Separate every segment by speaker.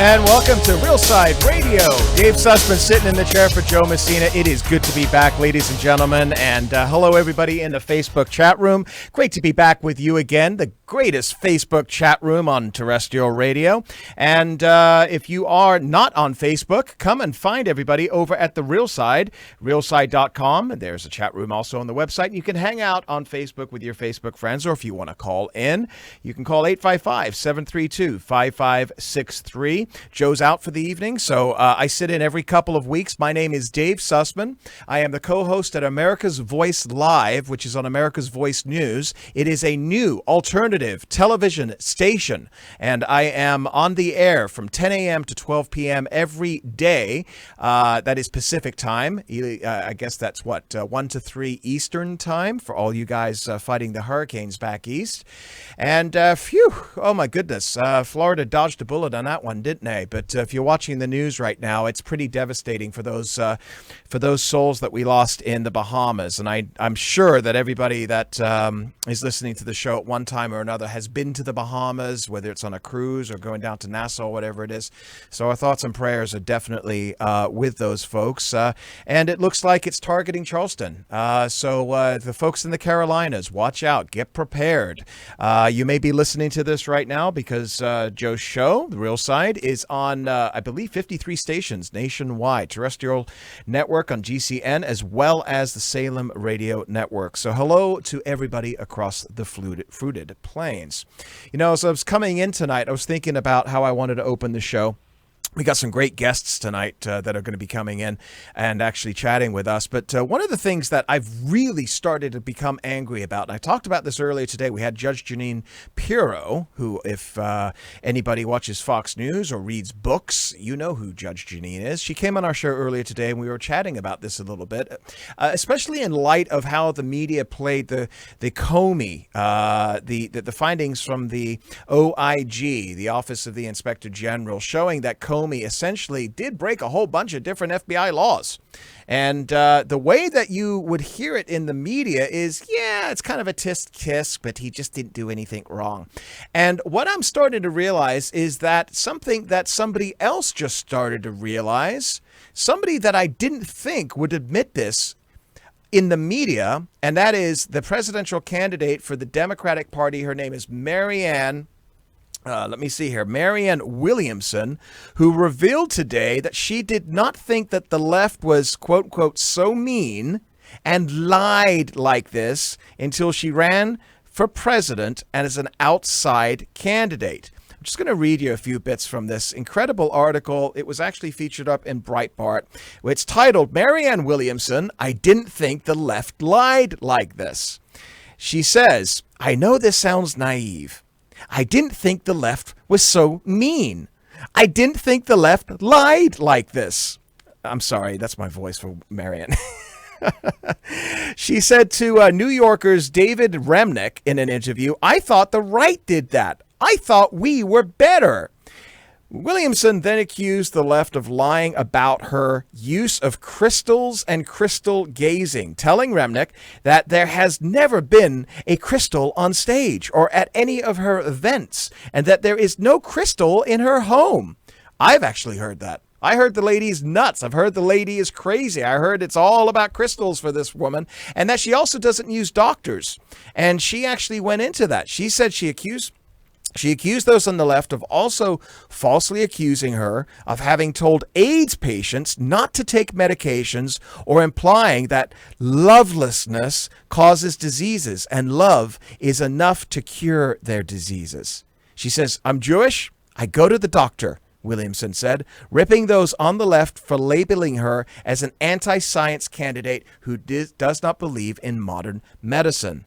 Speaker 1: And welcome to Real Side Radio. Dave Sussman sitting in the chair for Joe Messina. It is good to be back, ladies and gentlemen. And hello, everybody in the Facebook chat room. Great to be back with you again, the greatest Facebook chat room on terrestrial radio. And if you are not on Facebook, come and find everybody over at the Real Side, realside.com. There's a chat room also on the website. You can hang out on Facebook with your Facebook friends, or if you want to call in, you can call 855-732-5563. Joe's out for the evening, so I sit in every couple of weeks. My name is Dave Sussman. I am the co-host at America's Voice Live, which is on America's Voice News. It is a new alternative television station, and I am on the air from 10 a.m. to 12 p.m. every day. That is Pacific time. I guess that's what, 1 to 3 Eastern time for all you guys fighting the hurricanes back east. And phew, oh my goodness, Florida dodged a bullet on that one, didn't they? But if you're watching the news right now, it's pretty devastating for those souls that we lost in the Bahamas. And I'm sure that everybody that is listening to the show at one time or another has been to the Bahamas, whether it's on a cruise or going down to Nassau, whatever it is. So our thoughts and prayers are definitely with those folks. And it looks like it's targeting Charleston. So the folks in the Carolinas, watch out, get prepared. You may be listening to this right now because Joe's show, The Real Side, is on, I believe, 53 stations nationwide, terrestrial network on GCN, as well as the Salem Radio Network. So hello to everybody across the fruited plains. You know, as I was coming in tonight, I was thinking about how I wanted to open the show. We got some great guests tonight that are going to be coming in and actually chatting with us. But one of the things that I've really started to become angry about, and I talked about this earlier today, we had Judge Jeanine Pirro, who, if anybody watches Fox News or reads books, you know who Judge Jeanine is. She came on our show earlier today, and we were chatting about this a little bit, especially in light of how the media played the Comey, the findings from the OIG, the Office of the Inspector General, showing that Comey essentially did break a whole bunch of different FBI laws. And the way that you would hear it in the media is, yeah, it's kind of a tisk, but he just didn't do anything wrong. And what I'm starting to realize is that something that somebody else just started to realize, somebody that I didn't think would admit this in the media, and that is the presidential candidate for the Democratic Party. Her name is Marianne. Marianne Williamson, who revealed today that she did not think that the left was, quote unquote, so mean and lied like this until she ran for president and as an outside candidate. I'm just going to read you a few bits from this incredible article. It was actually featured up in Breitbart. It's titled, Marianne Williamson, I didn't think the left lied like this. She says, I know this sounds naive. I didn't think the left was so mean. I didn't think the left lied like this. I'm sorry, that's my voice for Marianne. She said to New Yorker's David Remnick in an interview, I thought the right did that. I thought we were better. Williamson then accused the left of lying about her use of crystals and crystal gazing, telling Remnick that there has never been a crystal on stage or at any of her events, and that there is no crystal in her home. I've actually heard that. I heard the lady's nuts. I've heard the lady is crazy. I heard it's all about crystals for this woman, and that she also doesn't use doctors. And she actually went into that. She said she accused those on the left of also falsely accusing her of having told AIDS patients not to take medications, or implying that lovelessness causes diseases and love is enough to cure their diseases. She says, I'm Jewish. I go to the doctor, Williamson said, ripping those on the left for labeling her as an anti-science candidate who does not believe in modern medicine.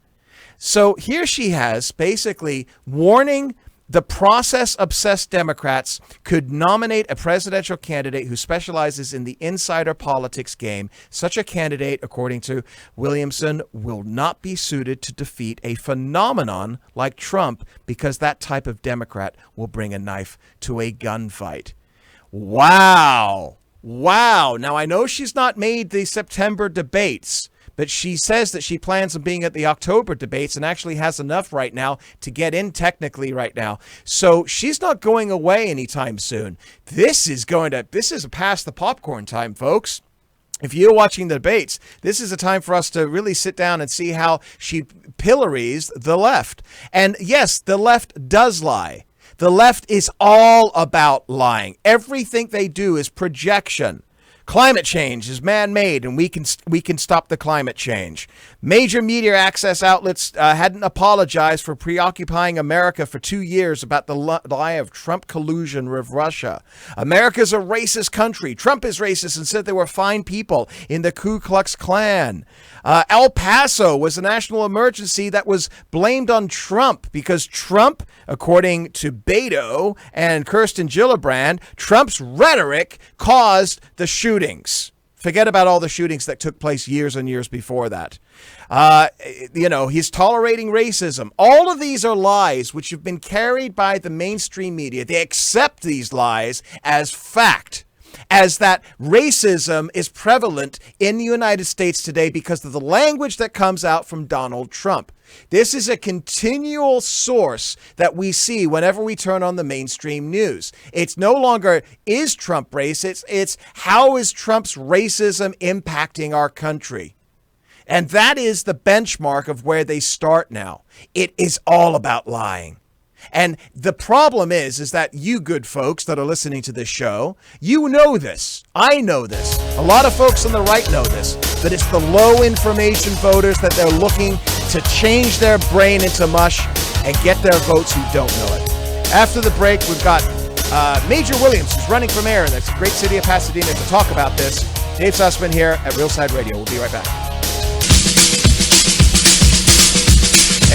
Speaker 1: So here she has basically warning the process-obsessed Democrats could nominate a presidential candidate who specializes in the insider politics game. Such a candidate, according to Williamson, will not be suited to defeat a phenomenon like Trump because that type of Democrat will bring a knife to a gunfight. Wow. Wow. Now, I know she's not made the September debates, but she says that she plans on being at the October debates and actually has enough right now to get in technically right now. So she's not going away anytime soon. This is a pass the popcorn time, folks. If you're watching the debates, this is a time for us to really sit down and see how she pillories the left. And yes, the left does lie. The left is all about lying. Everything they do is projection. Climate change is man-made, and we can stop the climate change. Major media access outlets hadn't apologized for preoccupying America for 2 years about the lie of Trump collusion with Russia. America's a racist country. Trump is racist and said there were fine people in the Ku Klux Klan. El Paso was a national emergency that was blamed on Trump because Trump, according to Beto and Kirsten Gillibrand, Trump's rhetoric caused the shootings. Forget about all the shootings that took place years and years before that. He's tolerating racism. All of these are lies which have been carried by the mainstream media. They accept these lies as fact, as that racism is prevalent in the United States today because of the language that comes out from Donald Trump. This is a continual source that we see whenever we turn on the mainstream news. It's no longer, is Trump racist? It's how is Trump's racism impacting our country? And that is the benchmark of where they start now. It is all about lying. And the problem is that you good folks that are listening to this show, you know this. I know this. A lot of folks on the right know this, that it's the low information voters that they're looking to change their brain into mush and get their votes who don't know it. After the break, we've got Major Williamson, who's running for mayor in the great city of Pasadena, to talk about this. Dave Sussman here at Real Side Radio. We'll be right back.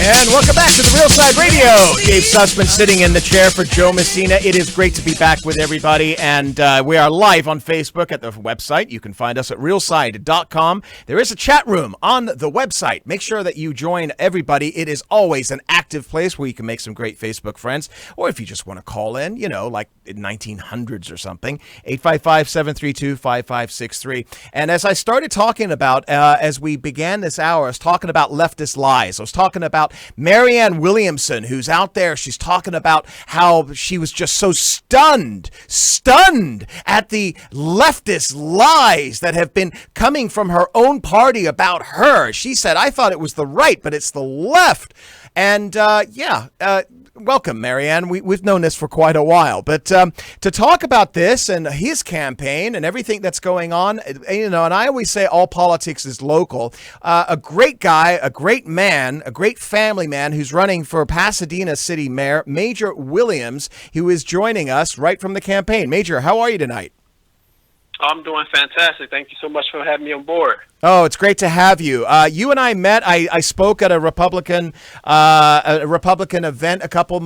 Speaker 1: And welcome back to the Real Side Radio. Dave Sussman sitting in the chair for Joe Messina. It is great to be back with everybody. And we are live on Facebook at the website. You can find us at realside.com. There is a chat room on the website. Make sure that you join everybody. It is always an active place where you can make some great Facebook friends. Or if you just want to call in, like in 1900s or something, 855-732-5563. And as I started talking about, as we began this hour, I was talking about leftist lies. I was talking about Marianne Williamson, who's out there. She's talking about how she was just so stunned at the leftist lies that have been coming from her own party about her. She said, I thought it was the right, but it's the left. And welcome, Marianne. We've known this for quite a while, but to talk about this and his campaign and everything that's going on, and I always say all politics is local. A great guy, a great man, a great family man who's running for Pasadena City Mayor, Major Williams, who is joining us right from the campaign. Major, how are you tonight?
Speaker 2: I'm doing fantastic. Thank you so much for having me on board.
Speaker 1: Oh, it's great to have you. You and I met. I spoke at a Republican event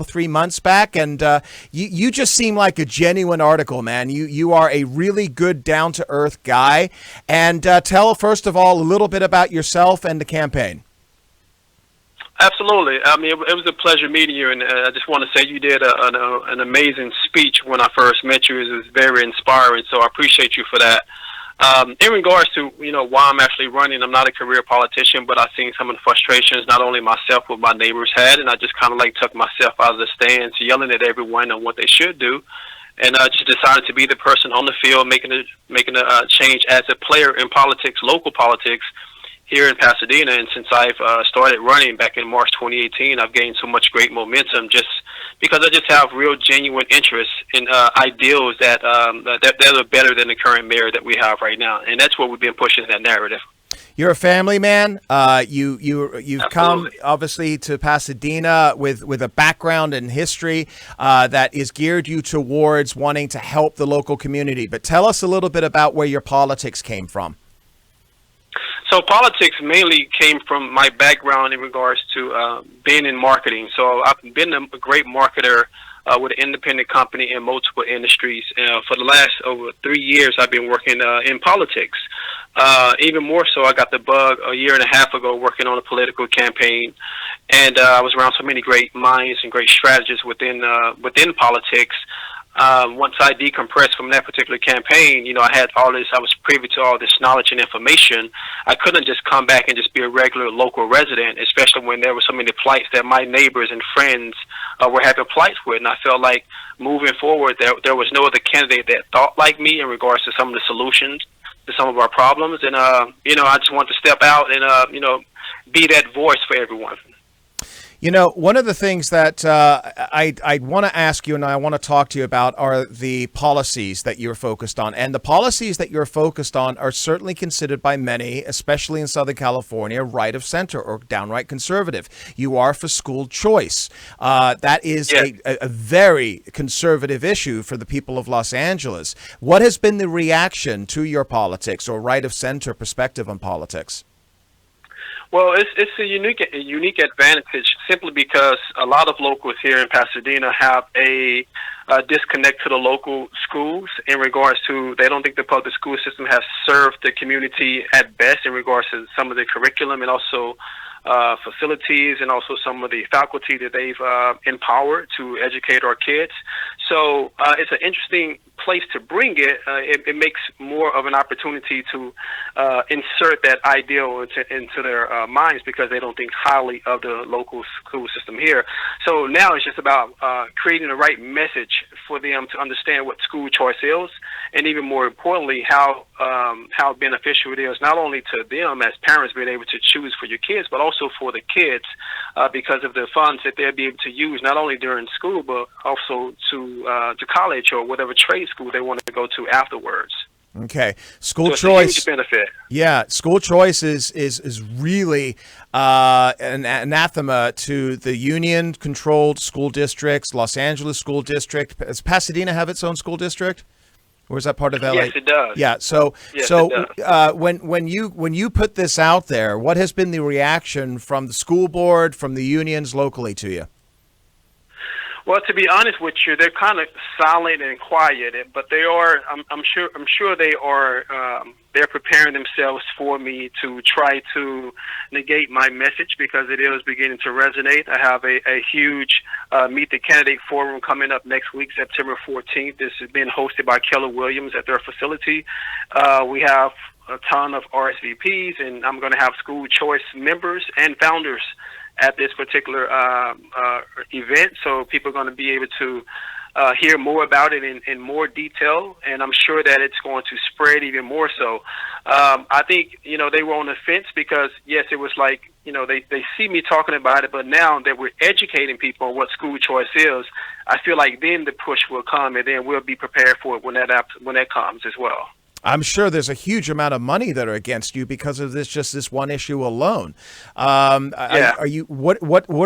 Speaker 1: 3 months back, and you just seem like a genuine article, man. You are a really good, down to earth guy. And tell first of all a little bit about yourself and the campaign.
Speaker 2: Absolutely. I mean, it was a pleasure meeting you, and I just want to say you did an amazing speech when I first met you. It was very inspiring, so I appreciate you for that. In regards to, why I'm actually running, I'm not a career politician, but I've seen some of the frustrations not only myself but my neighbors had, and I just kind of took myself out of the stands, yelling at everyone on what they should do, and I just decided to be the person on the field making a change as a player in politics, local politics, here in Pasadena. And since I've started running back in March 2018, I've gained so much great momentum just because I just have real genuine interest in ideals that are better than the current mayor that we have right now. And that's what we've been pushing, that narrative.
Speaker 1: You're a family man. You've
Speaker 2: Absolutely.
Speaker 1: come obviously to Pasadena with a background in history that is geared you towards wanting to help the local community. But tell us a little bit about where your politics came from.
Speaker 2: So politics mainly came from my background in regards to being in marketing. So I've been a great marketer with an independent company in multiple industries. For the last over 3 years, I've been working in politics. Even more so, I got the bug a year and a half ago working on a political campaign. And I was around so many great minds and great strategists within politics. once I decompressed from that particular campaign, I was privy to all this knowledge and information. I couldn't just come back and just be a regular local resident, especially when there were so many plights that my neighbors and friends were having plights with. And I felt like moving forward, there was no other candidate that thought like me in regards to some of the solutions to some of our problems. And, I just want to step out and, be that voice for everyone.
Speaker 1: One of the things that I want to ask you and I want to talk to you about are the policies that you're focused on. And the policies that you're focused on are certainly considered by many, especially in Southern California, right of center or downright conservative. You are for school choice. That is a very conservative issue for the people of Los Angeles. What has been the reaction to your politics or right of center perspective on politics?
Speaker 2: Well, it's a unique advantage simply because a lot of locals here in Pasadena have a disconnect to the local schools in regards to they don't think the public school system has served the community at best in regards to some of the curriculum and also facilities and also some of the faculty that they've empowered to educate our kids. So it's an interesting place to bring it. It makes more of an opportunity to insert that ideal into their minds because they don't think highly of the local school system here. So now it's just about creating the right message for them to understand what school choice is, and even more importantly, how beneficial it is not only to them as parents being able to choose for your kids, but also for the kids because of the funds that they'll be able to use not only during school but also to college or whatever trade school they want to go to afterwards.
Speaker 1: Okay, school
Speaker 2: so
Speaker 1: choice.
Speaker 2: It's a huge benefit.
Speaker 1: Yeah, school choice is really an anathema to the union-controlled school districts. Los Angeles School District. Does Pasadena have its own school district? Or is that part of LA?
Speaker 2: Yes, it does.
Speaker 1: Yeah. So when you put this out there, what has been the reaction from the school board, from the unions locally to you?
Speaker 2: Well, to be honest with you, they're kind of silent and quiet, but they are. I'm sure they are. They're preparing themselves for me to try to negate my message because it is beginning to resonate. I have a huge Meet the Candidate Forum coming up next week, September 14th. This is being hosted by Williamson at their facility. We have a ton of RSVPs, and I'm going to have school choice members and founders at this particular event, so people are going to be able to hear more about it in more detail, and I'm sure that it's going to spread even more so. I think, they were on the fence because, yes, it was like, they see me talking about it, but now that we're educating people on what school choice is, I feel like then the push will come, and then we'll be prepared for it when that comes as well.
Speaker 1: I'm sure there's a huge amount of money that are against you because of this one issue alone. Are you what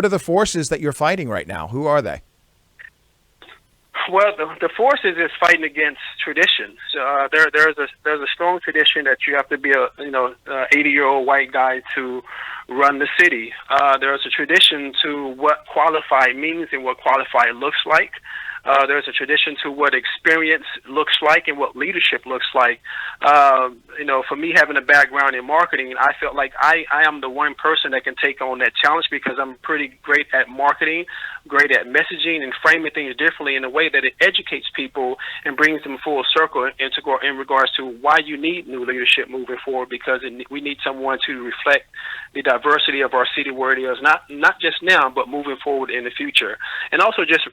Speaker 1: are the forces that you're fighting right now? Who are they?
Speaker 2: Well, the forces is fighting against traditions. There's a strong tradition that you have to be a 80-year-old white guy to run the city. There's a tradition to what qualified means and what qualified looks like. There's a tradition to what experience looks like and what leadership looks like. For me, having a background in marketing, I felt like I am the one person that can take on that challenge because I'm pretty great at marketing, great at messaging and framing things differently in a way that it educates people and brings them full circle in regards to why you need new leadership moving forward, because we need someone to reflect the diversity of our city where it is, not just now, but moving forward in the future. And also just,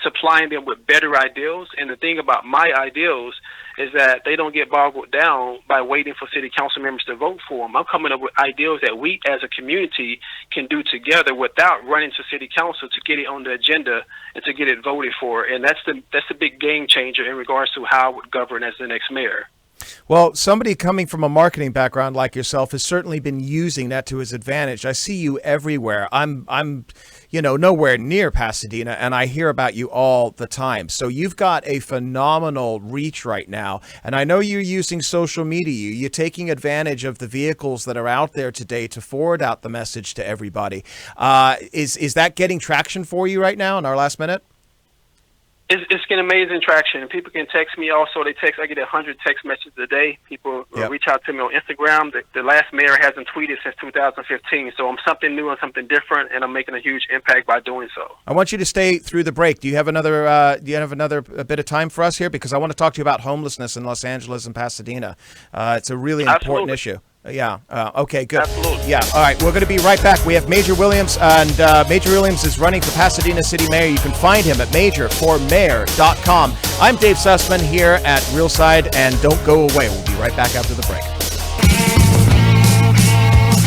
Speaker 2: supplying them with better ideals. And the thing about my ideals is that they don't get boggled down by waiting for city council members to vote for them. I'm coming up with ideals that we as a community can do together without running to city council to get it on the agenda and to get it voted for. And that's the big game changer in regards to how I would govern as the next mayor.
Speaker 1: Well, somebody coming from a marketing background like yourself has certainly been using that to his advantage. I see you everywhere. I'm nowhere near Pasadena, and I hear about you all the time. So you've got a phenomenal reach right now. And I know you're using social media. You're taking advantage of the vehicles that are out there today to forward out the message to Is that getting traction for you right now in our last minute?
Speaker 2: It's making amazing traction. People can text me also. I get 100 text messages a day. People reach out to me on Instagram. The last mayor hasn't tweeted since 2015. So I'm something new and something different, and I'm making a huge impact by doing so.
Speaker 1: I want you to stay through the break. Do you have another bit of time for us here? Because I want to talk to you about homelessness in Los Angeles and Pasadena. It's a really important issue. Yeah. Okay, good.
Speaker 2: Absolutely.
Speaker 1: Yeah. All right. We're going to be right back. We have Major Williams, and Major Williams is running for Pasadena City Mayor. You can find him at majorformayor.com. I'm Dave Sussman here at Realside, and don't go away. We'll be right back after the break.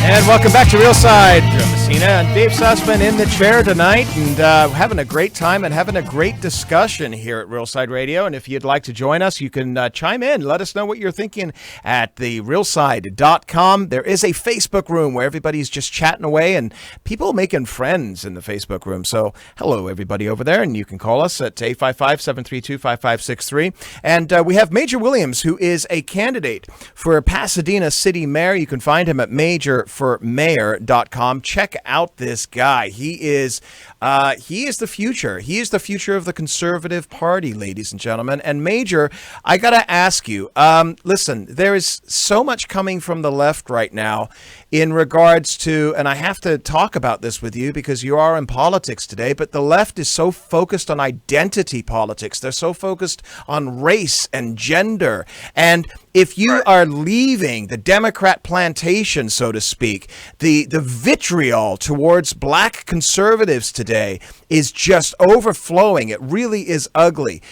Speaker 1: And welcome back to Realside. Joe Messina and Dave Sussman in the chair tonight, and having a great time and having a great discussion here at Realside Radio. And if you'd like to join us, you can chime in. Let us know what you're thinking at the realside.com. There is a Facebook room where everybody's just chatting away and people making friends in the Facebook room. So hello, everybody over there, and you can call us at 855-732-5563. And we have Major Williams, who is a candidate for Pasadena City Mayor. You can find him at majorformayor.com. Check out this guy. He is the future. He is the future of the Conservative Party, ladies and gentlemen. And Major, I got to ask you, listen, there is so much coming from the left right now in regards to, and I have to talk about this with you because you are in politics today, but the left is so focused on identity politics. They're so focused on race and gender. And if you are leaving the Democrat plantation, so to speak, the vitriol towards black conservatives today is just overflowing. It really is ugly.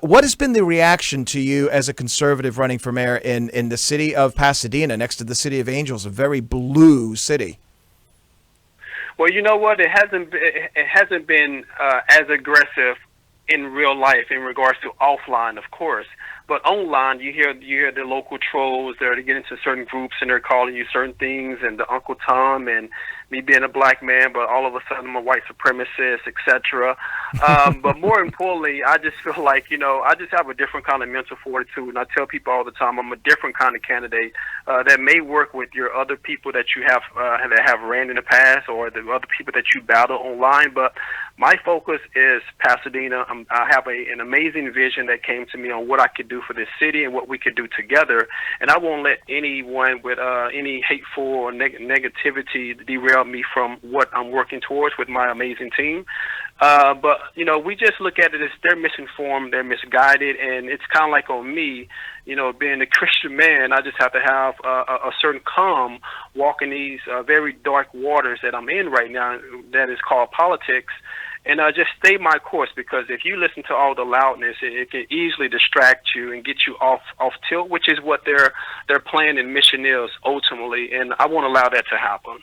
Speaker 1: What has been the reaction to you as a conservative running for mayor in the city of Pasadena, next to the city of Angels, a very blue city?
Speaker 2: Well, you know what? It hasn't been as aggressive in real life in regards to offline, of course. But online, you hear the local trolls. They get into certain groups and they're calling you certain things, and the Uncle Tom, and me being a black man, but all of a sudden I'm a white supremacist, etc. But more importantly, I just feel like, I just have a different kind of mental fortitude, and I tell people all the time I'm a different kind of candidate that may work with your other people that you have that have ran in the past, or the other people that you battle online. But my focus is Pasadena. I have an amazing vision that came to me on what I could do for this city and what we could do together. And I won't let anyone with any hateful or negativity derail me from what I'm working towards with my amazing team. But, we just look at it as they're misinformed, they're misguided, and it's kind of like on me, being a Christian man, I just have to have a certain calm walking these very dark waters that I'm in right now that is called politics. And just stay my course, because if you listen to all the loudness, it can easily distract you and get you off tilt, which is what their plan and mission is ultimately. And I won't allow that to happen.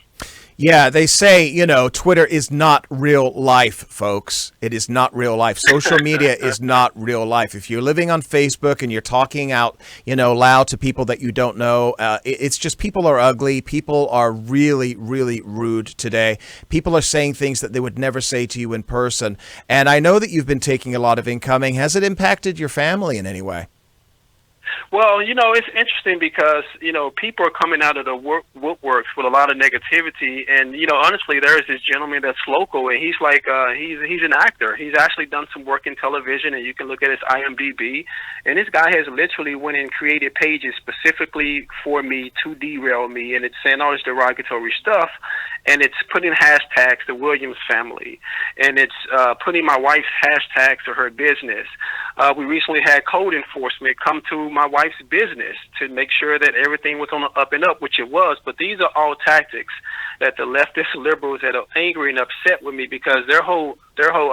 Speaker 1: Yeah, they say, Twitter is not real life, folks. It is not real life. Social media is not real life. If you're living on Facebook and you're talking out, loud to people that you don't know, it's just people are ugly. People are really, really rude today. People are saying things that they would never say to you in person. And I know that you've been taking a lot of incoming. Has it impacted your family in any way?
Speaker 2: Well, it's interesting because, people are coming out of the woodworks with a lot of negativity. And, honestly, there is this gentleman that's local, and he's like, he's an actor. He's actually done some work in television, and you can look at his IMDb. And this guy has literally went and created pages specifically for me to derail me, and it's saying all this derogatory stuff. And it's putting hashtags to Williams family, and it's putting my wife's hashtags to her business. We recently had code enforcement come to my wife's business to make sure that everything was on the up and up, which it was. But these are all tactics that the leftist liberals that are angry and upset with me, because their whole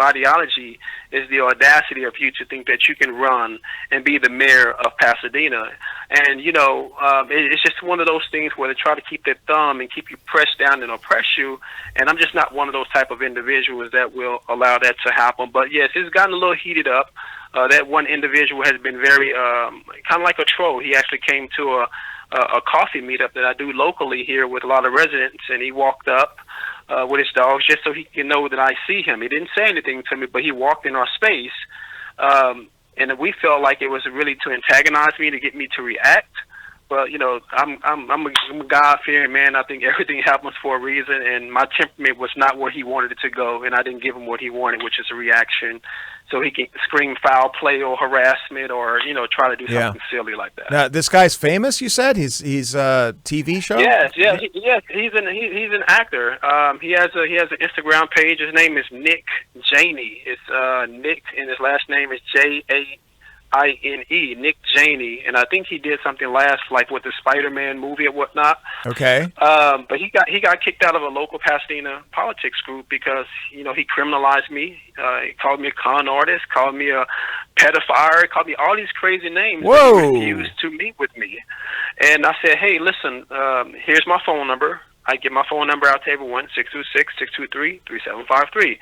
Speaker 2: ideology is the audacity of you to think that you can run and be the mayor of Pasadena. And, it's just one of those things where they try to keep their thumb and keep you pressed down and oppress you. And I'm just not one of those type of individuals that will allow that to happen. But, yes, it's gotten a little heated up. That one individual has been very kind of like a troll. He actually came to a coffee meetup that I do locally here with a lot of residents, and he walked up with his dogs just so he can know that I see him. He didn't say anything to me, but he walked in our space, and we felt like it was really to antagonize me, to get me to react. But I'm a God-fearing man. I think everything happens for a reason, and my temperament was not where he wanted it to go, and I didn't give him what he wanted, which is a reaction, so he can scream foul play or harassment or try to do something silly like that.
Speaker 1: Now, this guy's famous. You said he's a TV show.
Speaker 2: Yes. He's an actor. He has an Instagram page. His name is Nick Janey. It's Nick, and his last name is Jane. Nick Janey, and I think he did something last, like with the Spider-Man movie or whatnot.
Speaker 1: Okay.
Speaker 2: But he got kicked out of a local Pasadena politics group because he criminalized me. He called me a con artist, called me a pedophile, called me all these crazy names.
Speaker 1: Whoa!
Speaker 2: That he refused to meet with me, and I said, "Hey, listen, here's my phone number." I give my phone number out to everyone, 626-623-3753.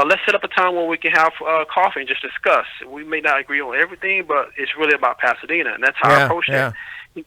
Speaker 2: Let's set up a time where we can have coffee and just discuss. We may not agree on everything, but it's really about Pasadena, and that's how I approached it.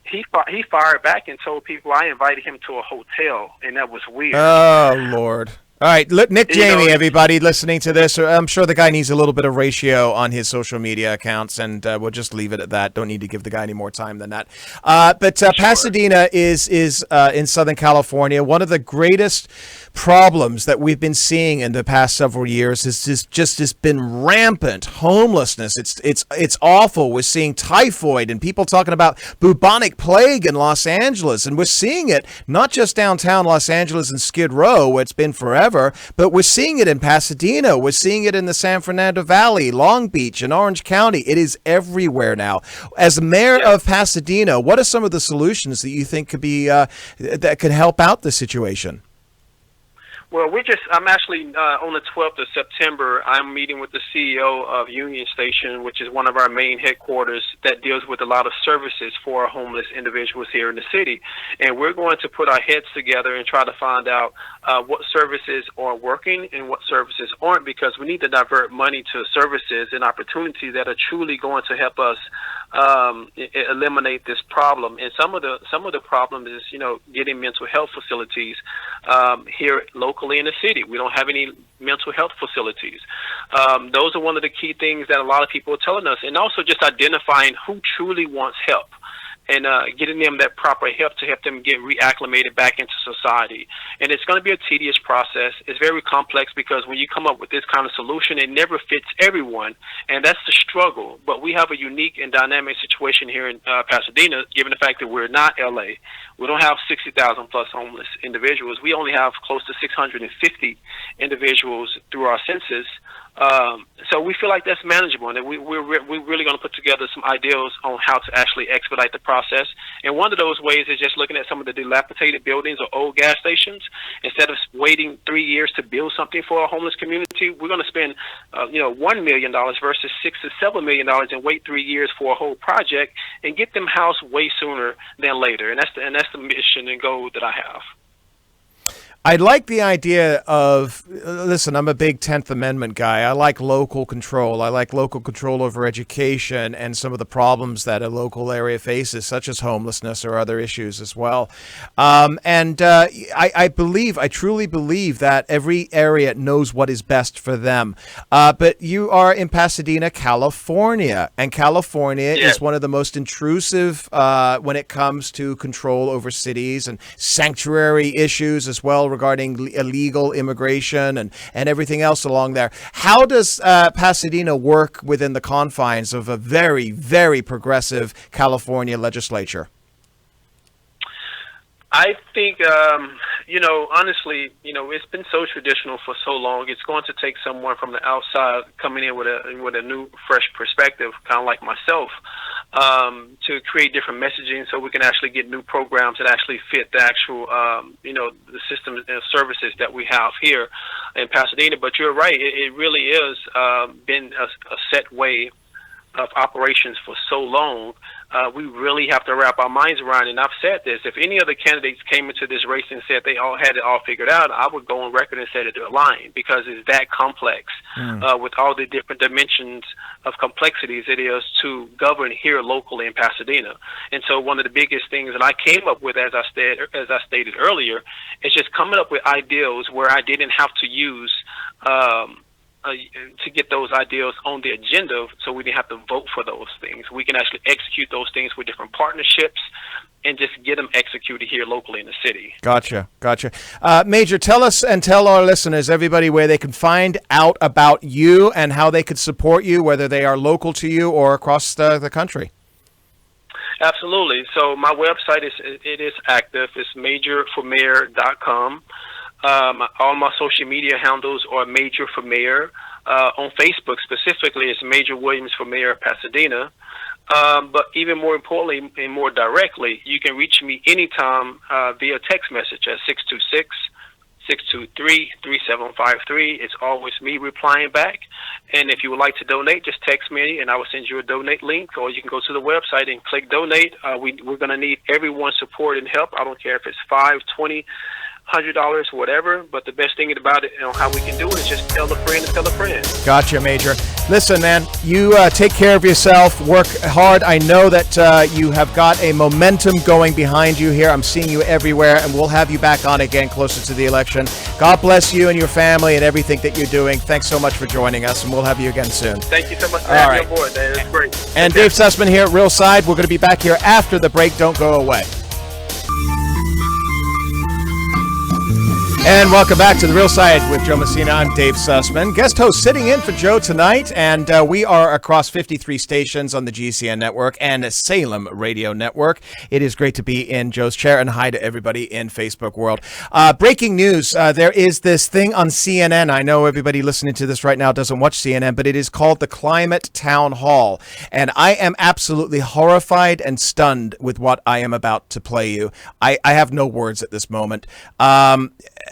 Speaker 2: He fired back and told people I invited him to a hotel, and that was weird.
Speaker 1: Oh, Lord. All right, Nick Janey, everybody listening to this, I'm sure the guy needs a little bit of ratio on his social media accounts, and we'll just leave it at that. Don't need to give the guy any more time than that. But sure. Pasadena is in Southern California. One of the greatest problems that we've been seeing in the past several years is just been rampant homelessness. It's awful. We're seeing typhoid and people talking about bubonic plague in Los Angeles, and we're seeing it not just downtown Los Angeles and Skid Row, where it's been forever, but we're seeing it in Pasadena. We're seeing it in the San Fernando Valley, Long Beach, and Orange County. It is everywhere now. As mayor of Pasadena, what are some of the solutions that you think could be that could help out the situation?
Speaker 2: Well, I'm actually on the 12th of September, I'm meeting with the CEO of Union Station, which is one of our main headquarters that deals with a lot of services for homeless individuals here in the city. And we're going to put our heads together and try to find out what services are working and what services aren't, because we need to divert money to services and opportunities that are truly going to help us eliminate this problem. And some of the problem is, getting mental health facilities here locally in the city. We don't have any mental health facilities. Those are one of the key things that a lot of people are telling us, and also just identifying who truly wants help and getting them that proper help to help them get reacclimated back into society. And it's going to be a tedious process. It's very complex because when you come up with this kind of solution, it never fits everyone, and that's the struggle. But we have a unique and dynamic situation here in Pasadena, given the fact that we're not LA. We don't have 60,000 plus homeless individuals. We only have close to 650 individuals through our census. So we feel like that's manageable, and we're really going to put together some ideas on how to actually expedite the process. And one of those ways is just looking at some of the dilapidated buildings or old gas stations. Instead of waiting 3 years to build something for a homeless community, we're going to spend $1 million versus $6 to $7 million and wait 3 years for a whole project and get them housed way sooner than later. And that's the mission and goal that I have.
Speaker 1: I like the idea of, listen, I'm a big 10th Amendment guy. I like local control. I like local control over education and some of the problems that a local area faces, such as homelessness or other issues as well. I truly believe that every area knows what is best for them. But you are in Pasadena, California, and California is one of the most intrusive when it comes to control over cities and sanctuary issues as well, regarding illegal immigration and everything else along there. How does Pasadena work within the confines of a very, very progressive California legislature?
Speaker 2: I think, honestly, it's been so traditional for so long. It's going to take someone from the outside coming in with a new, fresh perspective, kind of like myself, to create different messaging so we can actually get new programs that actually fit the actual, the systems and services that we have here in Pasadena. But you're right. It really is been a set way of operations for so long. We really have to wrap our minds around it. And I've said this, if any other candidates came into this race and said they all had it all figured out, I would go on record and say that they're lying, because it's that complex with all the different dimensions of complexities it is to govern here locally in Pasadena. And so one of the biggest things that I came up with, as I stated earlier, is just coming up with ideals where I didn't have to use to get those ideas on the agenda, so we didn't have to vote for those things. We can actually execute those things with different partnerships and just get them executed here locally in the city.
Speaker 1: Gotcha. Major, tell us and tell our listeners, everybody, where they can find out about you and how they could support you, whether they are local to you or across the country.
Speaker 2: Absolutely. So my website is active. It's majorformayor.com. All my social media handles are Major for Mayor. On Facebook specifically, it's Major Williams for Mayor of Pasadena. But even more importantly and more directly, you can reach me anytime via text message at 626-623-3753. It's always me replying back. And if you would like to donate, just text me and I will send you a donate link, or you can go to the website and click donate. We're going to need everyone's support and help. I don't care if it's $5, $20, $100, whatever, but the best thing about it, how we can do it is just tell a friend and tell a friend.
Speaker 1: Gotcha, Major. Listen, man, you take care of yourself, work hard. I know that you have got a momentum going behind you here. I'm seeing you everywhere, and we'll have you back on again closer to the election. God bless you and your family and everything that you're doing. Thanks so much for joining us, and we'll have you again soon.
Speaker 2: Thank you so much for having me on board. That is great.
Speaker 1: And Dave Sussman here at Real Side. We're going to be back here after the break. Don't go away. And welcome back to The Real Side with Joe Messina. I'm Dave Sussman, guest host sitting in for Joe tonight, and we are across 53 stations on the GCN network and Salem Radio Network. It is great to be in Joe's chair, and hi to everybody in Facebook world. Breaking news, there is this thing on CNN. I know everybody listening to this right now doesn't watch CNN, but it is called the Climate Town Hall, and I am absolutely horrified and stunned with what I am about to play you. I have no words at this moment.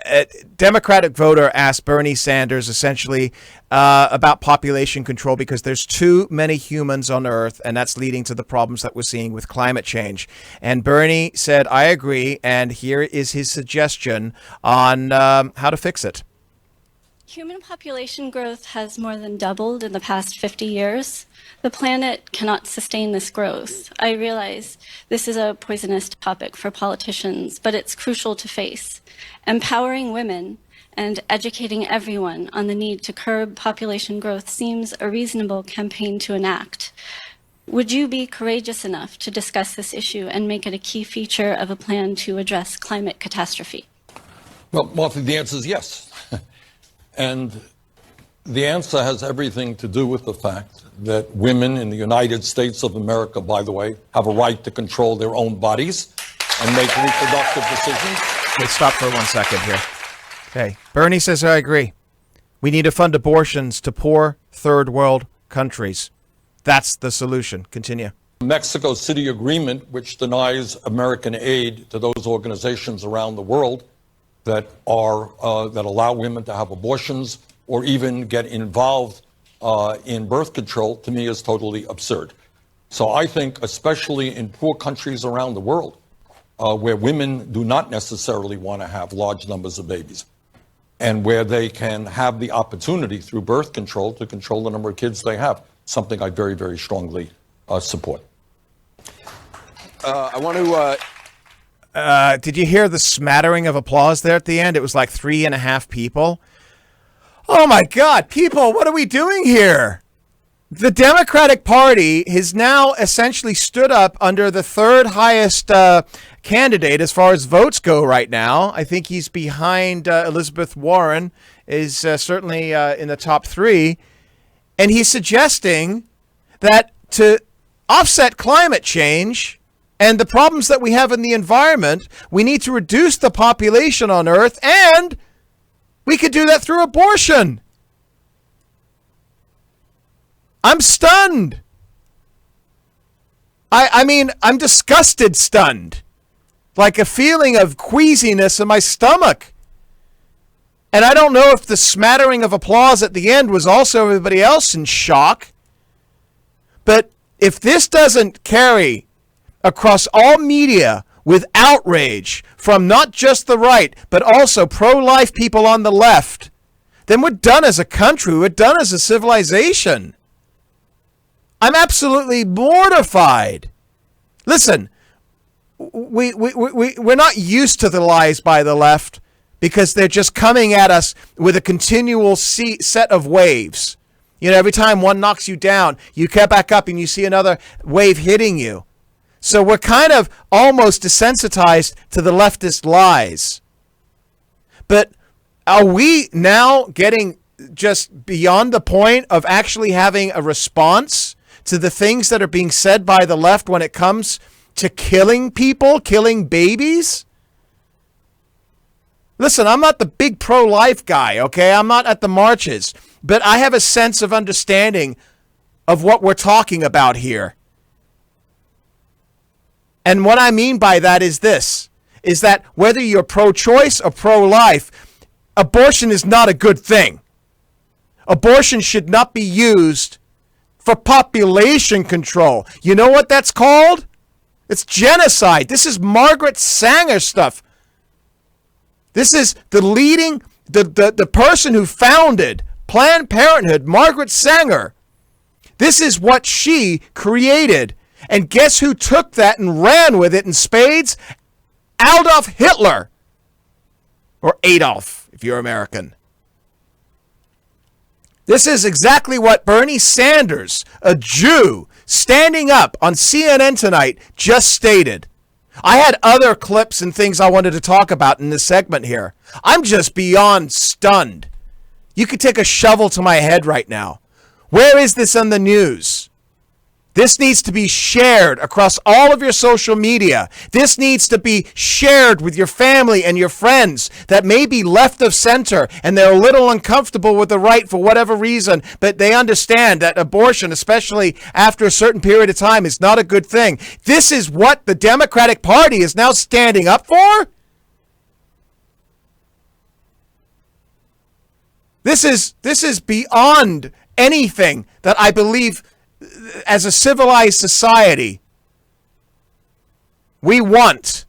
Speaker 1: A Democratic voter asked Bernie Sanders essentially about population control because there's too many humans on Earth, and that's leading to the problems that we're seeing with climate change. And Bernie said, I agree, and here is his suggestion on how to fix it.
Speaker 3: Human population growth has more than doubled in the past 50 years. The planet cannot sustain this growth. I realize this is a poisonous topic for politicians, but it's crucial to face. Empowering women and educating everyone on the need to curb population growth seems a reasonable campaign to enact. Would you be courageous enough to discuss this issue and make it a key feature of a plan to address climate catastrophe?
Speaker 4: Well, Martha, the answer is yes. And the answer has everything to do with the fact that women in the United States of America, by the way, have a right to control their own bodies and make reproductive decisions.
Speaker 1: Okay, stop for 1 second here. Okay, Bernie says, I agree. We need to fund abortions to poor third world countries. That's the solution. Continue.
Speaker 4: Mexico City Agreement, which denies American aid to those organizations around the world that allow women to have abortions or even get involved in birth control, to me is totally absurd. So I think, especially in poor countries around the world, where women do not necessarily want to have large numbers of babies, and where they can have the opportunity through birth control to control the number of kids they have, something I very, very strongly support.
Speaker 5: I want to...
Speaker 1: Did you hear the smattering of applause there at the end? It was like 3.5 people. Oh my God, people, what are we doing here? The Democratic Party has now essentially stood up under the third highest candidate as far as votes go right now. I think he's behind Elizabeth Warren, is certainly in the top 3. And he's suggesting that to offset climate change and the problems that we have in the environment, we need to reduce the population on Earth, and we could do that through abortion. I'm stunned. I mean, I'm disgusted stunned. Like a feeling of queasiness in my stomach. And I don't know if the smattering of applause at the end was also everybody else in shock. But if this doesn't carry across all media with outrage from not just the right, but also pro-life people on the left, then we're done as a country. We're done as a civilization. I'm absolutely mortified. Listen, we're not used to the lies by the left because they're just coming at us with a continual set of waves. You know, every time one knocks you down, you get back up and you see another wave hitting you. So we're kind of almost desensitized to the leftist lies. But are we now getting just beyond the point of actually having a response to the things that are being said by the left when it comes to killing people, killing babies? Listen, I'm not the big pro-life guy, okay? I'm not at the marches, but I have a sense of understanding of what we're talking about here. And what I mean by that is this, is that whether you're pro-choice or pro-life, abortion is not a good thing. Abortion should not be used for population control. You know what that's called? It's genocide. This is Margaret Sanger stuff. This is the person who founded Planned Parenthood, Margaret Sanger. This is what she created. And guess who took that and ran with it in spades? Adolf Hitler. Or Adolf, if you're American. This is exactly what Bernie Sanders, a Jew, standing up on CNN tonight, just stated. I had other clips and things I wanted to talk about in this segment here. I'm just beyond stunned. You could take a shovel to my head right now. Where is this on the news? This needs to be shared across all of your social media. This needs to be shared with your family and your friends that may be left of center and they're a little uncomfortable with the right for whatever reason, but they understand that abortion, especially after a certain period of time, is not a good thing. This is what the Democratic Party is now standing up for? This is beyond anything that I believe as a civilized society we want.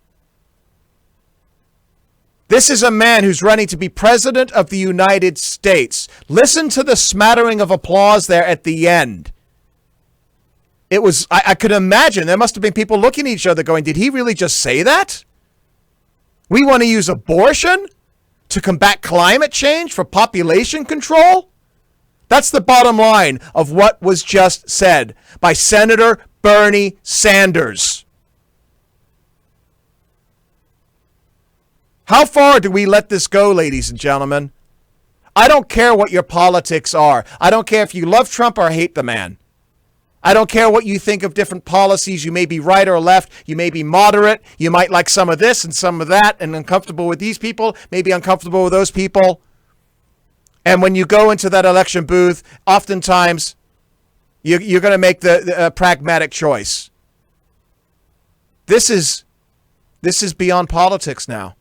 Speaker 1: This is a man who's running to be president of the United States. Listen to the smattering of applause there at the end. It was, I could imagine, there must have been people looking at each other going, did he really just say that? We want to use abortion to combat climate change for population control? That's the bottom line of what was just said by Senator Bernie Sanders. How far do we let this go, ladies and gentlemen? I don't care what your politics are. I don't care if you love Trump or hate the man. I don't care what you think of different policies. You may be right or left. You may be moderate. You might like some of this and some of that and uncomfortable with these people, maybe uncomfortable with those people. And when you go into that election booth, oftentimes you're going to make the pragmatic choice. This is beyond politics now.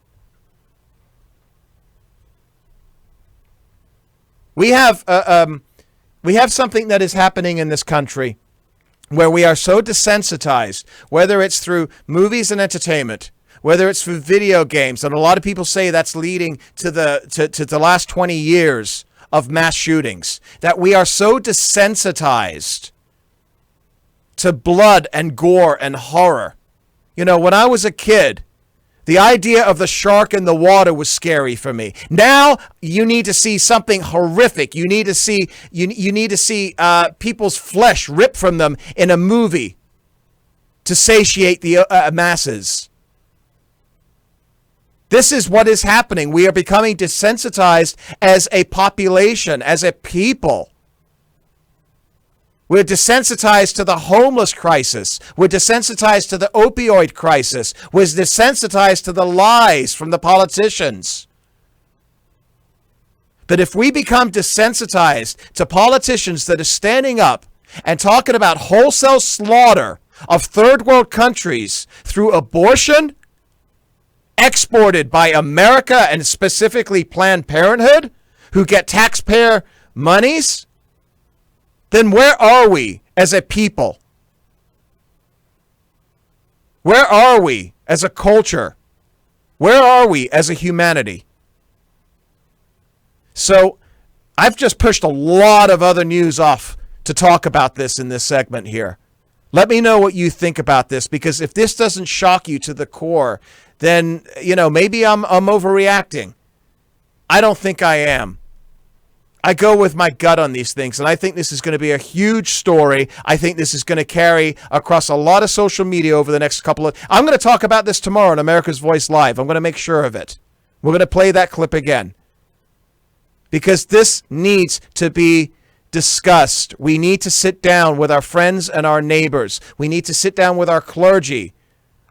Speaker 1: We have something that is happening in this country where we are so desensitized, whether it's through movies and entertainment, whether it's through video games, and a lot of people say that's leading to the last 20 years of mass shootings, that we are so desensitized to blood and gore and horror. You know, when I was a kid, the idea of the shark in the water was scary for me. Now you need to see something horrific. You need to see people's flesh ripped from them in a movie to satiate the masses. This is what is happening. We are becoming desensitized as a population, as a people. We're desensitized to the homeless crisis. We're desensitized to the opioid crisis. We're desensitized to the lies from the politicians. But if we become desensitized to politicians that are standing up and talking about wholesale slaughter of third world countries through abortion, exported by America and specifically Planned Parenthood, who get taxpayer monies, then where are we as a people? Where are we as a culture? Where are we as a humanity? So I've just pushed a lot of other news off to talk about this in this segment here. Let me know what you think about this, because if this doesn't shock you to the core, then, you know, maybe I'm overreacting. I don't think I am. I go with my gut on these things, and I think this is going to be a huge story. I think this is going to carry across a lot of social media over the next couple of... I'm going to talk about this tomorrow on America's Voice Live. I'm going to make sure of it. We're going to play that clip again. Because this needs to be discussed. We need to sit down with our friends and our neighbors. We need to sit down with our clergy,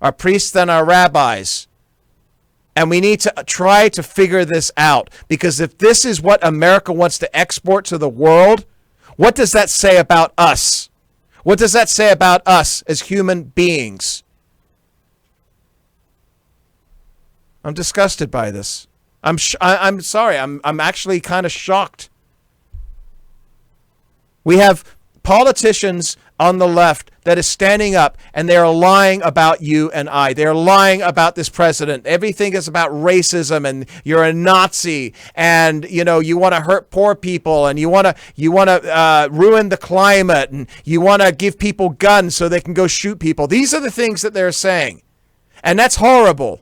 Speaker 1: our priests and our rabbis. And we need to try to figure this out, because if this is what America wants to export to the world, what does that say about us? What does that say about us as human beings? I'm disgusted by this. I'm sorry. I'm actually kind of shocked. We have politicians on the left that is standing up, and they're lying about you and I. They're lying about this president. Everything is about racism, and you're a Nazi, and you want to hurt poor people, and you want to ruin the climate, and you want to give people guns so they can go shoot people. These are the things that they're saying, and that's horrible.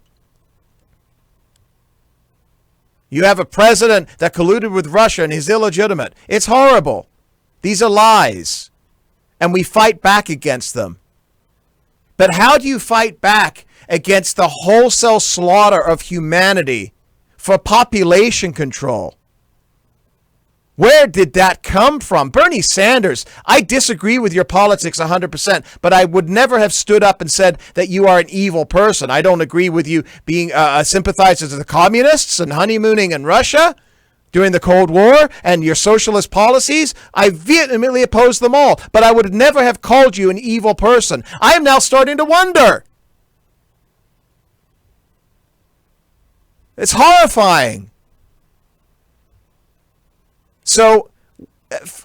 Speaker 1: You have a president that colluded with Russia and he's illegitimate. It's horrible. These are lies. And we fight back against them. But how do you fight back against the wholesale slaughter of humanity for population control? Where did that come from? Bernie Sanders, I disagree with your politics 100%, but I would never have stood up and said that you are an evil person. I don't agree with you being a sympathizer to the communists and honeymooning in Russia during the Cold War and your socialist policies. I vehemently oppose them all, but I would never have called you an evil person. I am now starting to wonder. It's horrifying. So,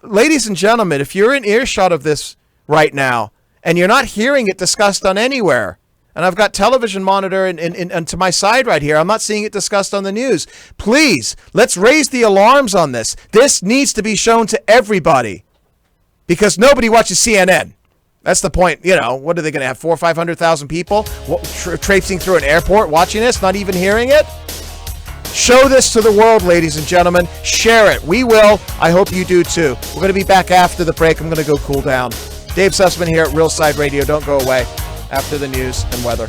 Speaker 1: ladies and gentlemen, if you're in earshot of this right now and you're not hearing it discussed on anywhere, and I've got television monitor and to my side right here, I'm not seeing it discussed on the news. Please, let's raise the alarms on this. This needs to be shown to everybody, because nobody watches CNN. That's the point. What are they going to have? 400,000 or 500,000 people traipsing through an airport watching this, not even hearing it? Show this to the world, ladies and gentlemen. Share it. We will. I hope you do too. We're going to be back after the break. I'm going to go cool down. Dave Sussman here at Real Side Radio. Don't go away after the news and weather.